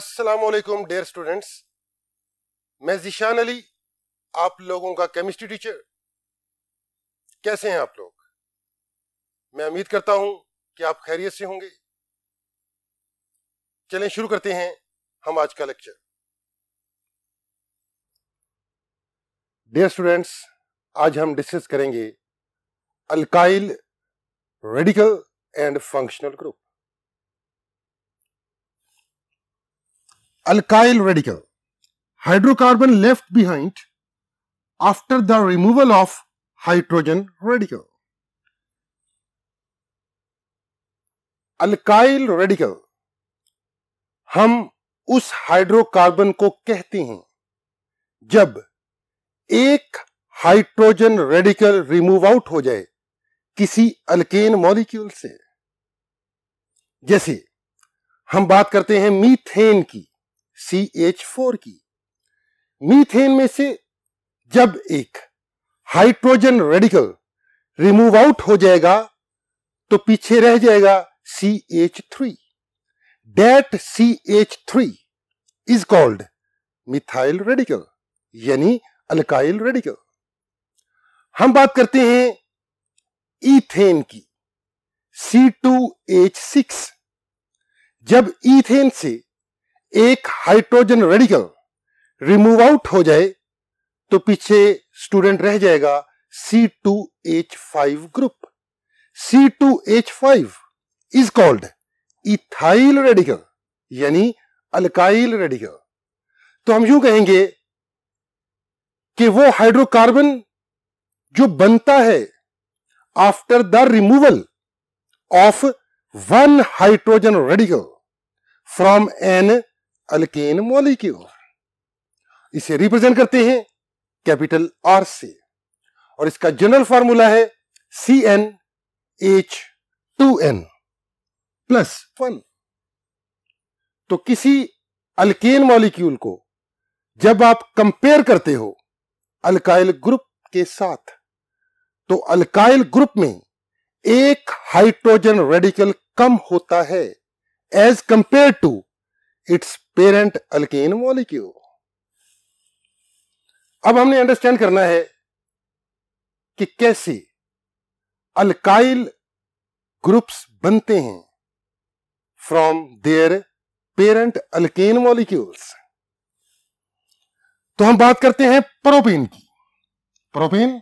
अस्सलामुअलैकुम dear students, मैं ज़िशान अली, आप लोगों का केमिस्ट्री टीचर। कैसे हैं आप लोग? मैं उम्मीद करता हूं कि आप खैरियत से होंगे। चलें शुरू करते हैं हम आज का लेक्चर। डियर स्टूडेंट्स, आज हम डिस्कस करेंगे alkyl radical and functional group. Alkyl radical, hydrocarbon left behind after the removal of hydrogen radical. Alkyl radical हम उस हाइड्रोकार्बन को कहते हैं जब एक हाइड्रोजन रेडिकल रिमूव आउट हो जाए किसी अल्केन मॉलिक्यूल से। जैसे हम बात करते हैं मीथेन की, CH4 की। मीथेन में से जब एक हाइड्रोजन रेडिकल रिमूव आउट हो जाएगा तो पीछे रह जाएगा CH3। That CH3 is called methyl radical, यानी अल्काइल रेडिकल। हम बात करते हैं ईथेन की, C2H6। जब ईथेन से एक हाइड्रोजन रेडिकल रिमूव आउट हो जाए तो पीछे स्टूडेंट रह जाएगा C2H5 group. C2H5 is called ethyl radical, यानी अल्काइल रेडिकल। तो हम यूं कहेंगे कि वो हाइड्रोकार्बन जो बनता है after the removal of one hydrogen radical from an alkane molecule, इसे रिप्रेजेंट करते हैं कैपिटल R से, और इसका जनरल फार्मूला है CnH2n+1। तो किसी अल्केन मॉलिक्यूल को जब आप कंपेयर करते हो अल्काइल ग्रुप के साथ, तो अल्काइल ग्रुप में एक हाइड्रोजन रेडिकल कम होता है as compare to its parent alkane molecule. अब हमने अंडरस्टैंड करना है कि कैसे अल्काइल ग्रुप्स बनते हैं from there parent alkane molecules. तो हम बात करते हैं प्रोपेन की। Propane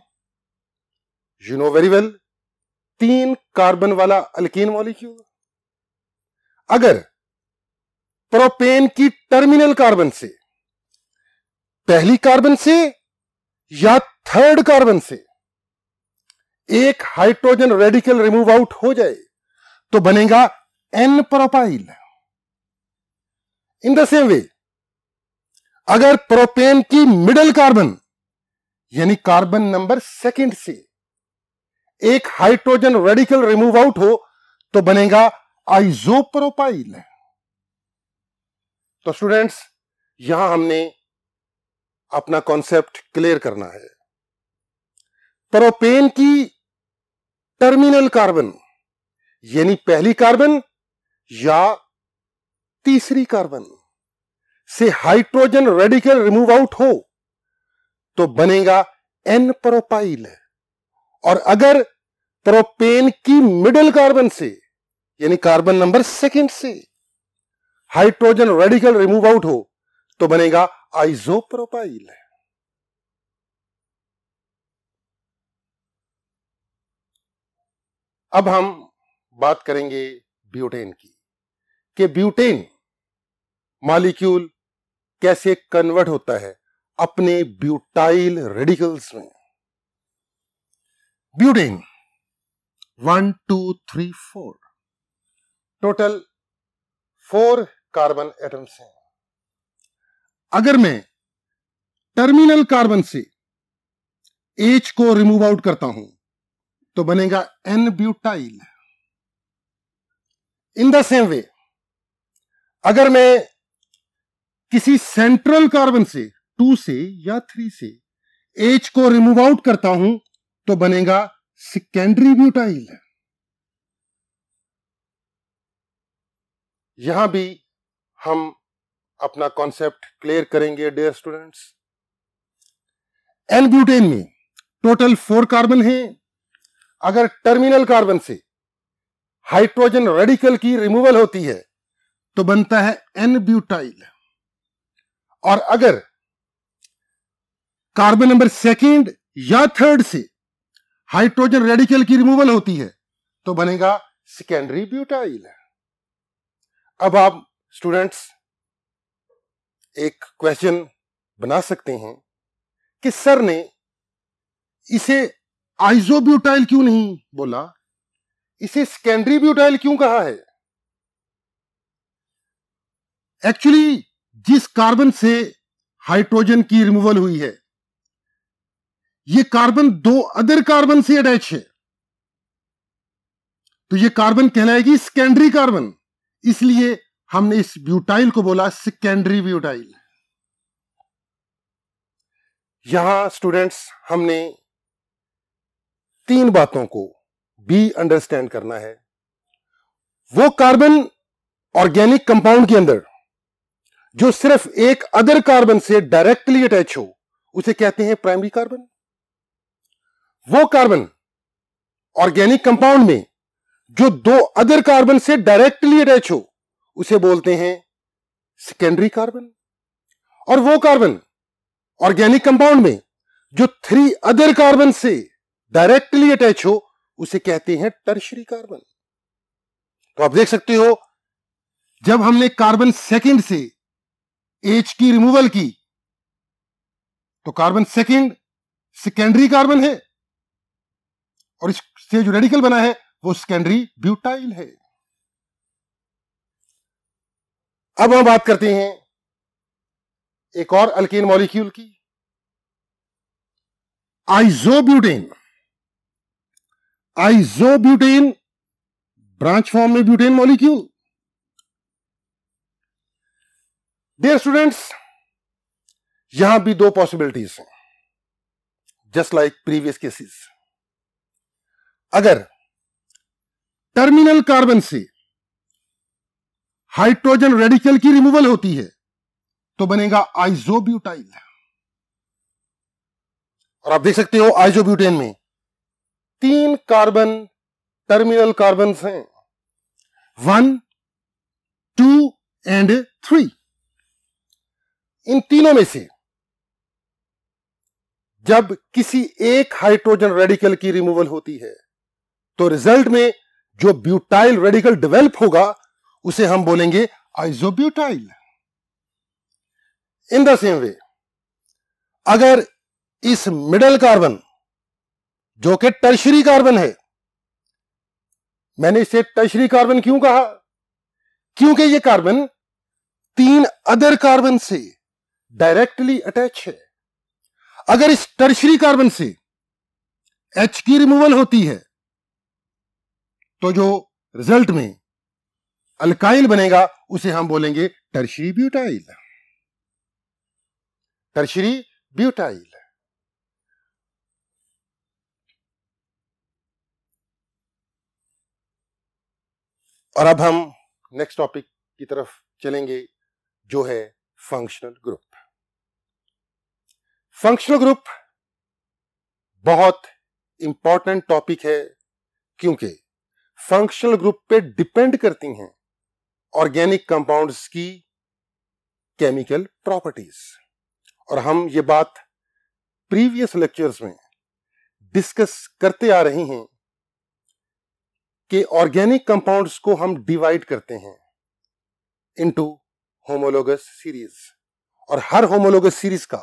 you know very well, 3 carbon वाला अल्केन मॉलिक्यूल। अगर प्रोपेन की टर्मिनल कार्बन से, पहली कार्बन से या थर्ड कार्बन से एक हाइड्रोजन रेडिकल रिमूव आउट हो जाए तो बनेगा N propyl. In the same way, अगर प्रोपेन की मिडल कार्बन यानी कार्बन नंबर 2 से एक हाइड्रोजन रेडिकल रिमूव आउट हो तो बनेगा आइसोप्रोपाइल। तो स्टूडेंट्स, यहां हमने अपना कॉन्सेप्ट क्लियर करना है। प्रोपेन की टर्मिनल कार्बन यानी पहली कार्बन या तीसरी कार्बन से हाइड्रोजन रेडिकल रिमूव आउट हो तो बनेगा N प्रोपाइल। और अगर प्रोपेन की मिडल कार्बन से यानी कार्बन नंबर 2 से हाइड्रोजन रेडिकल रिमूव आउट हो तो बनेगा आइसोप्रोपाइल। अब हम बात करेंगे ब्यूटेन की, कि ब्यूटेन मॉलिक्यूल कैसे कन्वर्ट होता है अपने ब्यूटाइल रेडिकल्स में। ब्यूटेन 1 2 3 4 टोटल 4 कार्बन एटम्स हैं। अगर मैं टर्मिनल कार्बन से H को रिमूव आउट करता हूं तो बनेगा N butyl. In the same way, अगर मैं किसी सेंट्रल कार्बन से 2 से या 3 से H को रिमूव आउट करता हूं तो बनेगा सेकेंडरी ब्यूटाइल। यहां भी हम अपना कॉन्सेप्ट क्लियर करेंगे डियर स्टूडेंट्स। एन ब्यूटेन में टोटल 4 कार्बन हैं। अगर टर्मिनल कार्बन से हाइड्रोजन रेडिकल की रिमूवल होती है तो बनता है एन ब्यूटाइल, और अगर कार्बन नंबर सेकंड या थर्ड से हाइड्रोजन रेडिकल की रिमूवल होती है तो बनेगा सेकेंडरी ब्यूटाइल। अब आप स्टूडेंट्स एक क्वेश्चन बना सकते हैं कि सर ने इसे आइसोब्यूटाइल क्यों नहीं बोला, इसे सेकेंडरी ब्यूटाइल क्यों कहा है? एक्चुअली जिस कार्बन से हाइड्रोजन की रिमूवल हुई है यह कार्बन 2 अदर कार्बन से अटैच है, तो यह कार्बन कहलाएगी सेकेंडरी कार्बन, इसलिए हमने इस ब्यूटाइल को बोला सेकेंडरी ब्यूटाइल। यहां स्टूडेंट्स हमने 3 बातों को भी अंडरस्टैंड करना है। वो कार्बन ऑर्गेनिक कंपाउंड के अंदर जो सिर्फ एक अदर कार्बन से डायरेक्टली अटैच हो उसे कहते हैं प्राइमरी कार्बन। वो कार्बन ऑर्गेनिक कंपाउंड में जो 2 अदर कार्बन से डायरेक्टली अटैच हो उसे बोलते हैं सेकेंडरी कार्बन। और वो कार्बन ऑर्गेनिक कंपाउंड में जो 3 अदर कार्बन से डायरेक्टली अटैच हो उसे कहते हैं टर्शियरी कार्बन। तो आप देख सकते हो जब हमने कार्बन सेकंड से H की रिमूवल की तो कार्बन सेकंड सेकेंडरी कार्बन है और इससे जो रेडिकल बना है वो सेकेंडरी ब्यूटाइल है। अब हम बात करते हैं एक और अल्केन मॉलिक्यूल की, आइसोब्यूटेन। आइसोब्यूटेन ब्रांच फॉर्म में ब्यूटेन मॉलिक्यूल। डियर स्टूडेंट्स, यहां भी 2 पॉसिबिलिटीज हैं जस्ट लाइक प्रीवियस केसेस। अगर टर्मिनल कार्बन से हाइड्रोजन रेडिकल की रिमूवल होती है तो बनेगा आइसोब्यूटाइल। और आप देख सकते हो आइसोब्यूटेन में 3 कार्बन टर्मिनल कार्बन हैं, 1, 2 एंड 3। इन तीनों में से जब किसी एक हाइड्रोजन रेडिकल की रिमूवल होती है तो रिजल्ट में जो ब्यूटाइल रेडिकल डेवलप होगा उसे हम बोलेंगे isobutyl. In the same way अगर इस मिडल कार्बन जो कि टर्शियरी कार्बन है, मैंने इसे टर्शियरी कार्बन क्यों कहा? क्योंकि यह कार्बन 3 अदर कार्बन से डायरेक्टली अटैच है। अगर इस टर्शियरी कार्बन से H की रिमूवल होती है तो जो रिजल्ट में अल्काइल बनेगा उसे हम बोलेंगे टर्शियरी ब्यूटाइल। Tertiary butyl. और अब हम नेक्स्ट टॉपिक की तरफ चलेंगे जो है फंक्शनल ग्रुप। फंक्शनल ग्रुप बहुत इंपॉर्टेंट टॉपिक है क्योंकि फंक्शनल ग्रुप पे डिपेंड करती हैं ऑर्गेनिक कंपाउंड्स की केमिकल प्रॉपर्टीज। और हम ये बात प्रीवियस लेक्चर्स में डिस्कस करते आ रहे हैं कि ऑर्गेनिक कंपाउंड्स को हम डिवाइड करते हैं इनटू होमोलोगस सीरीज, और हर होमोलोगस सीरीज का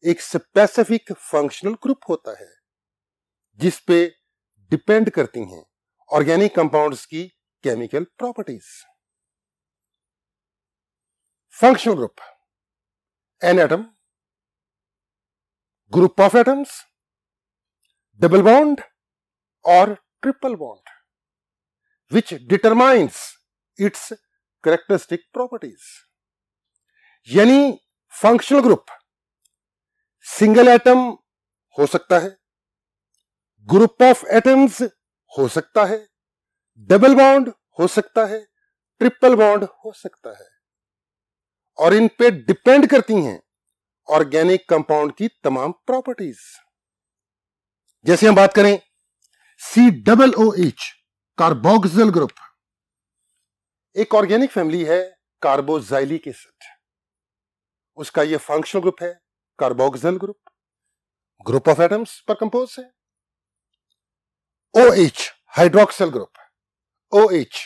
एक स्पेसिफिक फंक्शनल ग्रुप होता है जिस पे डिपेंड करती हैं ऑर्गेनिक कंपाउंड्स की chemical properties. Functional group, an atom, group of atoms, double bond और triple bond which determines its characteristic properties। यानी फंक्शनल ग्रुप सिंगल एटम हो सकता है, ग्रुप ऑफ एटम्स हो सकता है, डबल बॉन्ड हो सकता है, ट्रिपल बॉन्ड हो सकता है। और इन पे डिपेंड करती हैं ऑर्गेनिक कंपाउंड की तमाम प्रॉपर्टीज। जैसे हम बात करें COOH कार्बोक्सिल ग्रुप, एक ऑर्गेनिक फैमिली है कार्बोक्सिलिक एसिड, उसका यह फंक्शनल ग्रुप है carboxyl group, group of atoms पर कंपोज है। OH हाइड्रोक्सिल ग्रुप, OH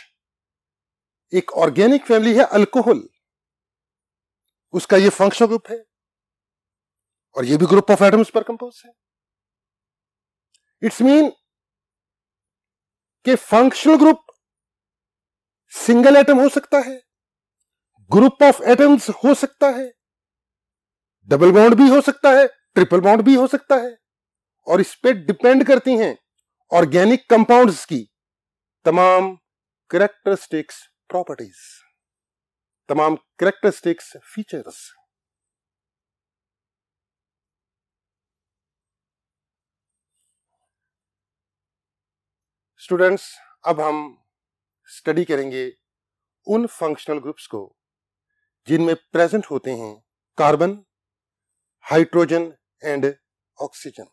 एक ऑर्गेनिक फैमिली है अल्कोहल, उसका यह फंक्शनल ग्रुप है और यह भी ग्रुप ऑफ एटम्स पर कंपोज है। इट्स मीन कि फंक्शनल ग्रुप सिंगल एटम हो सकता है, ग्रुप ऑफ एटम्स हो सकता है, डबल बॉन्ड भी हो सकता है, ट्रिपल बॉन्ड भी हो सकता है, और इस पे डिपेंड करती हैं ऑर्गेनिक कंपाउंड्स की तमाम कैरेक्टरिस्टिक्स प्रॉपर्टीज, तमाम कैरेक्टरिस्टिक्स फीचर्स। स्टूडेंट्स, अब हम स्टडी करेंगे उन फंक्शनल ग्रुप्स को जिनमें प्रेजेंट होते हैं कार्बन, हाइड्रोजन एंड ऑक्सीजन।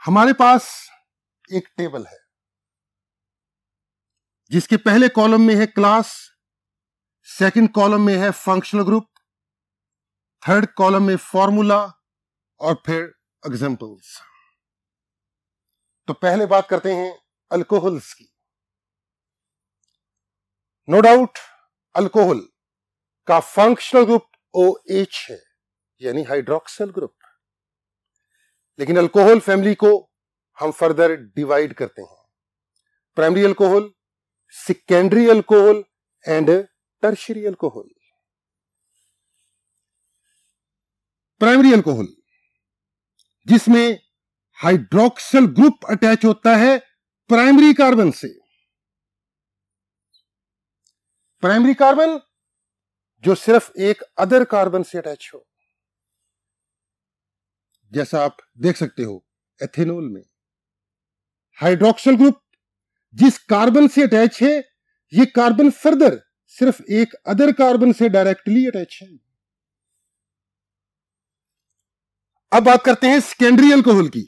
हमारे पास एक टेबल है जिसके पहले कॉलम में है क्लास, सेकंड कॉलम में है फंक्शनल ग्रुप, थर्ड कॉलम में फॉर्मूला और फिर एग्जांपल्स। तो पहले बात करते हैं अल्कोहल्स की। नो डाउट अल्कोहल का फंक्शनल ग्रुप OH है, यानी हाइड्रोक्सिल ग्रुप। लेकिन अल्कोहल फैमिली को हम फर्दर डिवाइड करते हैं, primary alcohol, secondary alcohol and tertiary alcohol. Primary alcohol जिसमें हाइड्रोक्सिल ग्रुप अटैच होता है प्राइमरी कार्बन से। प्राइमरी कार्बन जो सिर्फ एक अदर कार्बन से अटैच हो, जैसा आप देख सकते हो एथेनॉल में। हाइड्रोक्सिल ग्रुप जिस कार्बन से अटैच है, यह कार्बन फर्दर सिर्फ एक अदर कार्बन से डायरेक्टली अटैच है। अब बात करते हैं सेकेंडरी अल्कोहल की।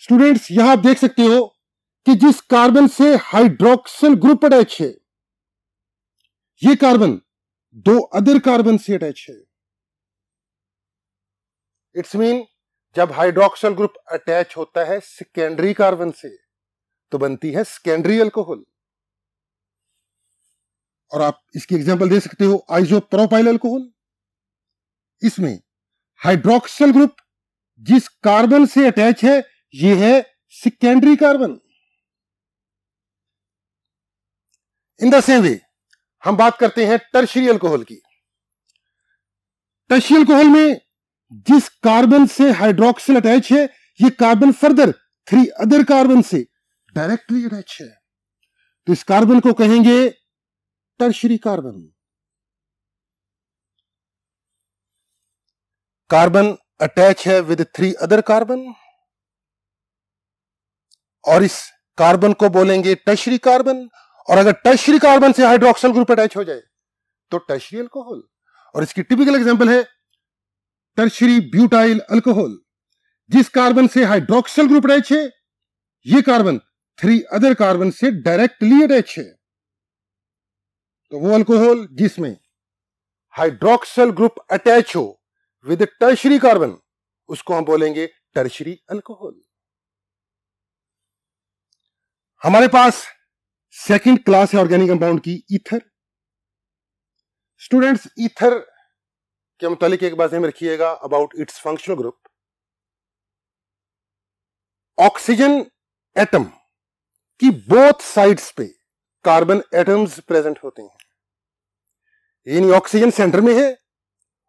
स्टूडेंट्स, यहां आप देख सकते हो कि जिस कार्बन से हाइड्रोक्सिल ग्रुप अटैच है, यह कार्बन दो अदर कार्बन से अटैच है। इट्स मीन जब हाइड्रोक्सिल ग्रुप अटैच होता है सेकेंडरी कार्बन से तो बनती है सेकेंडरी अल्कोहल। और आप इसकी एग्जांपल दे सकते हो आइसोप्रोपाइल अल्कोहल। इसमें हाइड्रोक्सिल ग्रुप जिस कार्बन से अटैच है, यह है secondary carbon. In the same way हम बात करते हैं टर्शियरी अल्कोहल की। टर्शियरी अल्कोहल में जिस कार्बन से हाइड्रोक्सिल अटैच है, यह कार्बन फर्दर 3 अदर कार्बन से डायरेक्टली अटैच है, तो इस कार्बन को कहेंगे टर्शियरी कार्बन। कार्बन अटैच है विद 3 अदर कार्बन और इस कार्बन को बोलेंगे टर्शियरी कार्बन। और अगर टर्शियरी कार्बन से हाइड्रोक्सिल ग्रुप अटैच हो जाए तो टर्शियरी अल्कोहल। और इसकी टिपिकल एग्जांपल है टर्शियरी ब्यूटाइल अल्कोहल। जिस कार्बन से हाइड्रोक्सिल ग्रुप अटैच है, यह कार्बन 3 अदर कार्बन से डायरेक्टली अटैच है, तो वो अल्कोहल जिसमें हाइड्रोक्सिल ग्रुप अटैच हो विद टर्शियरी कार्बन, उसको हम बोलेंगे टर्शियरी अल्कोहल। हमारे पास सेकंड क्लास है ऑर्गेनिक कंपाउंड की, ईथर। स्टूडेंट्स, ईथर के मुतालिक एक बात में रखिएगा about it's functional group. Oxygen atom की बोथ साइड्स पे कार्बन एटम्स प्रेजेंट होते हैं, यानी ऑक्सीजन सेंटर में है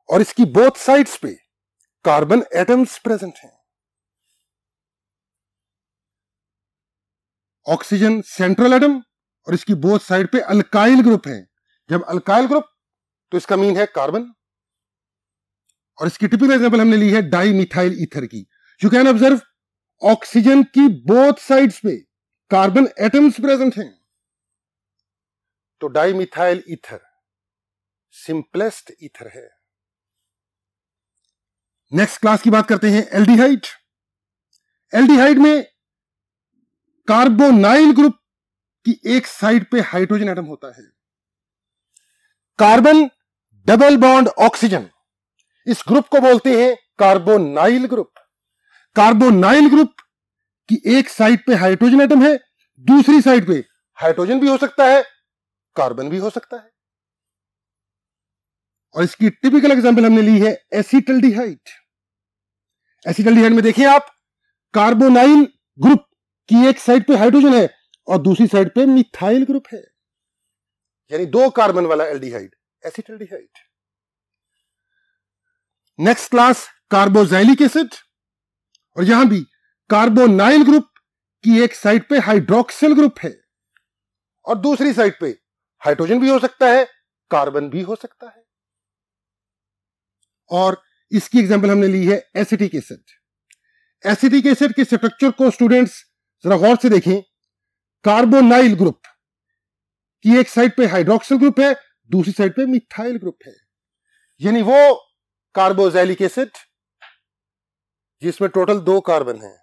और इसकी बोथ साइड्स पे कार्बन एटम्स प्रेजेंट हैं। ऑक्सीजन सेंट्रल एटम और इसकी बोथ साइड पे अल्काइल ग्रुप है। जब अल्काइल ग्रुप तो इसका मीन है कार्बन। और इसकी टिपिकल एग्जांपल हमने ली है डाई मिथाइल ईथर की। यू कैन ऑब्जर्व ऑक्सीजन की बोथ साइड्स पे कार्बन एटम्स प्रेजेंट हैं। तो डाइमिथाइल ईथर सिंपलेस्ट ईथर है। नेक्स्ट क्लास की बात करते हैं एल्डिहाइड। एल्डिहाइड में कार्बोनाइल ग्रुप की एक साइड पे हाइड्रोजन एटम होता है। कार्बन डबल बॉन्ड ऑक्सीजन, इस ग्रुप को बोलते हैं कार्बोनाइल ग्रुप। कार्बोनाइल ग्रुप की एक साइड पे हाइड्रोजन एटम है, दूसरी साइड पे हाइड्रोजन भी हो सकता है, कार्बन भी हो सकता है। और इसकी टिपिकल एग्जांपल हमने ली है एसिटल्डिहाइड। एसिटल्डिहाइड में देखिए आप, कार्बोनाइल ग्रुप की एक साइड पे हाइड्रोजन है और दूसरी साइड पे मिथाइल ग्रुप है, यानी 2 कार्बन वाला aldehyde, acetaldehyde. Next class carboxylic acid, और यहां भी कार्बोनाइल ग्रुप की एक साइड पे हाइड्रोक्सिल ग्रुप है और दूसरी साइड पे हाइड्रोजन भी हो सकता है, कार्बन भी हो सकता है। और इसकी एग्जांपल हमने ली है एसिटिक एसिड। एसिटिक एसिड के स्ट्रक्चर को स्टूडेंट्स जरा गौर से देखें। कार्बोनाइल ग्रुप की एक साइड पे हाइड्रोक्सिल ग्रुप है, दूसरी साइड पे मिथाइल ग्रुप है, यानी वो कार्बोक्सिलिक एसिड जिसमें टोटल 2 कार्बन है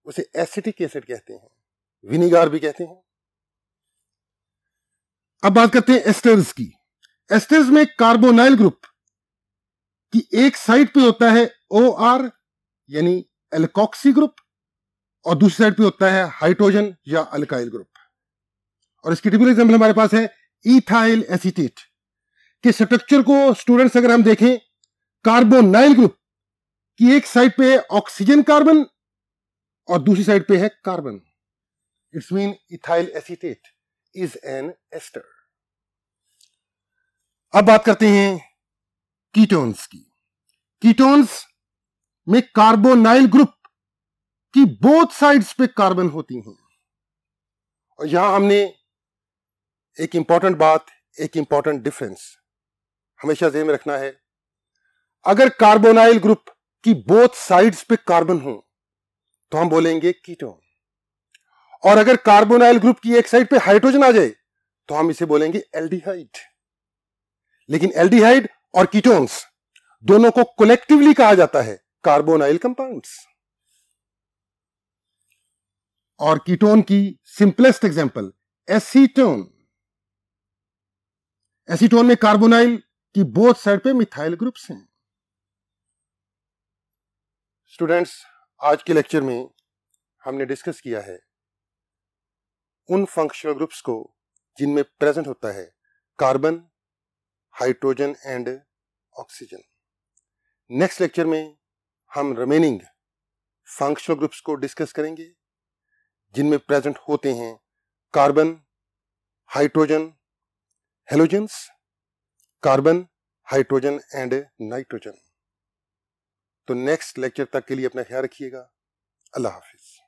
उसे एसिटिक एसिड कहते हैं, विनेगार भी कहते हैं। अब बात करते हैं एस्टर्स की। एस्टर्स में कार्बोनाइल ग्रुप की एक साइड पे होता है OR यानी एल्कोक्सी ग्रुप और दूसरी साइड पे होता है हाइड्रोजन या अल्काइल ग्रुप। और इसकी टिपिकल एग्जांपल हमारे पास है इथाइल एसीटेट के स्ट्रक्चर को स्टूडेंट्स अगर हम देखें, कार्बोनाइल ग्रुप की एक साइड पे है ऑक्सीजन कार्बन और दूसरी साइड पे है carbon. It's mean ethyl acetate is an ester. अब बात करते हैं कीटोन्स की। कीटोन्स में कार्बोनाइल ग्रुप की बोथ साइड्स पे कार्बन होती हैं। और यहां हमने एक इंपॉर्टेंट बात, एक इंपॉर्टेंट डिफरेंस हमेशा ध्यान में रखना है। अगर कार्बोनाइल ग्रुप की बोथ साइड्स पे कार्बन हो तो हम बोलेंगे कीटोन, और अगर कार्बोनाइल ग्रुप की एक साइड पे हाइड्रोजन आ जाए तो हम इसे बोलेंगे एल्डिहाइड। लेकिन एल्डिहाइड और कीटोन्स दोनों को कलेक्टिवली कहा जाता है कार्बोनाइल कंपाउंड्स। और कीटोन की सिंपलेस्ट एग्जांपल एसीटोन। एसीटोन में कार्बोनाइल की बोथ साइड पे मिथाइल ग्रुप्स हैं। स्टूडेंट्स, आज के लेक्चर में हमने डिस्कस किया है उन फंक्शनल ग्रुप्स को जिनमें प्रेजेंट होता है carbon, hydrogen and oxygen. Next lecture में हम रिमेनिंग फंक्शनल ग्रुप्स को डिस्कस करेंगे जिनमें प्रेजेंट होते हैं carbon, hydrogen, halogens, carbon, hydrogen and nitrogen. तो नेक्स्ट लेक्चर तक के लिए अपना ख्याल रखिएगा। अल्लाह हाफिज।